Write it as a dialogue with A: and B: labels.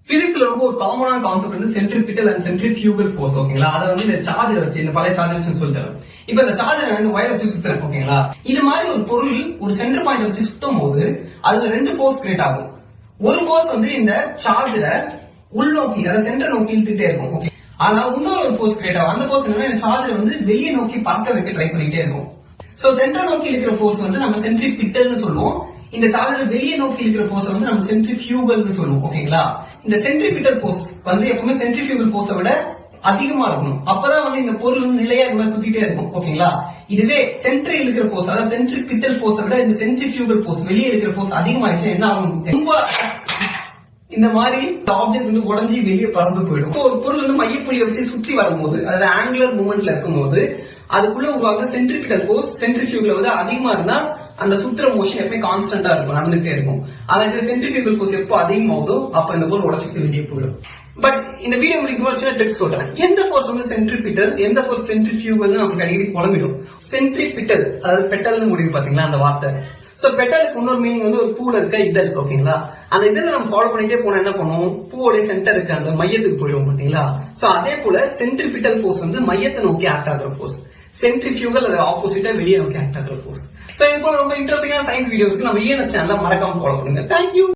A: பிசிக்ஸ்ல ரொம்ப ஒரு காமனான கான்செப்ட் வந்து சென்ட்ரிபிட்டல் அண்ட் சென்ட்ரிஃபியூகல் ஃபோர்ஸ். ஓகேங்களா? அதை வந்து இந்த சார்ஜர் வச்சு, இந்த பழைய சார்ஜர் வச்சு சொல்லி தரேன். இப்ப இந்த சார்ஜர் இந்த ஒயர் வச்சு சுத்துறேன். ஓகேங்களா? இது மாதிரி ஒரு பொருள் ஒரு சென்டர் பாயிண்ட் வச்சு சுத்தும் போது அதுல ரெண்டு ஃபோர்ஸ் கிரியேட் ஆகும். ஒரு ஃபோர்ஸ் வந்து இந்த சார்ஜரை உள்நோக்கி, அதாவது சென்டர் நோக்கி இழுத்துட்டே இருக்கும். ஓகே, ஆனா இன்னொரு ஒரு ஃபோர்ஸ் கிரியேட் ஆகும். அந்த ஃபோர்ஸ் என்னன்னா இந்த சார்ஜர் வந்து வெளியே நோக்கி பறக்க வைக்க ட்ரை பண்ணிட்டே இருக்கும். சோ சென்டர் நோக்கி இருக்கிற ஃபோர்ஸ் வந்து நம்ம சென்ட்ரிபிட்டல்னு சொல்லுவோம். இந்த சார்ஜர் வெளியே நோக்கி இருக்கிற ஃபோர்ஸ் வந்து நம்ம சென்ட்ரிஃபியூகல்னு சொல்லுவோம். ஓகேங்களா? இந்த சென்ட்ரிபிட்டல் ஃபோர்ஸ் வந்து எப்பவுமே சென்ட்ரிஃபியூகல் ஃபோர்ஸை விட அதிகமா இருக்கணும். அப்பதான் வந்து இந்த பொருள் வந்து நிலையா இந்த மாதிரி சுத்திட்டே இருக்கும். ஓகேங்களா? இதுவே சென்ட்ரில் இருக்கிற ஃபோர்ஸ், அதாவது சென்ட்ரிபிட்டல் ஃபோர்ஸை விட இந்த சென்ட்ரிஃபியூகல் ஃபோர்ஸ் வெளியே இருக்கிற ஃபோர்ஸ் அதிகமாயிடுச்சு என்ன ஆகும்? ரொம்ப இந்த மாதிரி ஆப்ஜெக்ட் வந்து உடஞ்சி வெளியே பறந்து போயிடும். ஒரு பொருள் வந்து மையப்புள்ளியை வச்சு சுத்தி வரும்போது, அதாவது ஆங்குலர் மூவ்மெண்ட்ல இருக்கும் போது அதுக்குள்ள உருவாக சென்ட்ரிபிட்டல் ஃபோர்ஸ் சென்ட்ரிஃபியூகல் வந்து அதிகமா இருந்தா அந்த சுத்துற மோஷன் எப்பவுமே கான்ஸ்டன்டா இருக்கும், நடந்துட்டே இருக்கும். அதாவது சென்ட்ரிஃபியூகல் ஃபோர்ஸ் எப்போ அதிகமாகுதோ அப்ப இந்த பொருள் உடச்சிட்டு வெளியே போயிடும். பட் இந்த வீடியோ முடிக்கும் போது சின்ன ட்ரிக் சொல்றேன். எந்த ஃபோர்ஸ் வந்து சென்ட்ரிபிட்டல், எந்த ஃபோர்ஸ் சென்ட்ரிஃபியூகல் நமக்கு அடிக்கடி குழம்பிடும். சென்ட்ரிபிட்டல், அதாவது பெட்டல்னு முடிவு பாத்தீங்களா அந்த வார்த்தை. சோ பெட்டலுக்கு இன்னொரு மீனிங் வந்து ஒரு பூல இருக்க இதழ். ஓகேங்களா? அந்த இதழ நம்ம ஃபாலோ பண்ணிட்டே போனா என்ன பண்ணுவோம்? பூவோடைய சென்டருக்கு, அந்த மையத்துக்கு போயிடும். பாத்தீங்களா? சோ அதே போல சென்ட்ரிபிட்டல் ஃபோர்ஸ் வந்து மையத்தை நோக்கி ஆக்ட் ஆகிற ஃபோர்ஸ், சென்ட்ரிஃபியூகல் அது ஆப்போசிட்டா வெளியே நோக்கி ஆக்ட் ஆகிற ஃபோர்ஸ். சோ இது போல ரொம்ப இன்ட்ரெஸ்டிங்கான சயின்ஸ் வீடியோஸ்க்கு நம்ம சேனலை மறக்காம ஃபாலோ பண்ணுங்க. தேங்க்யூ.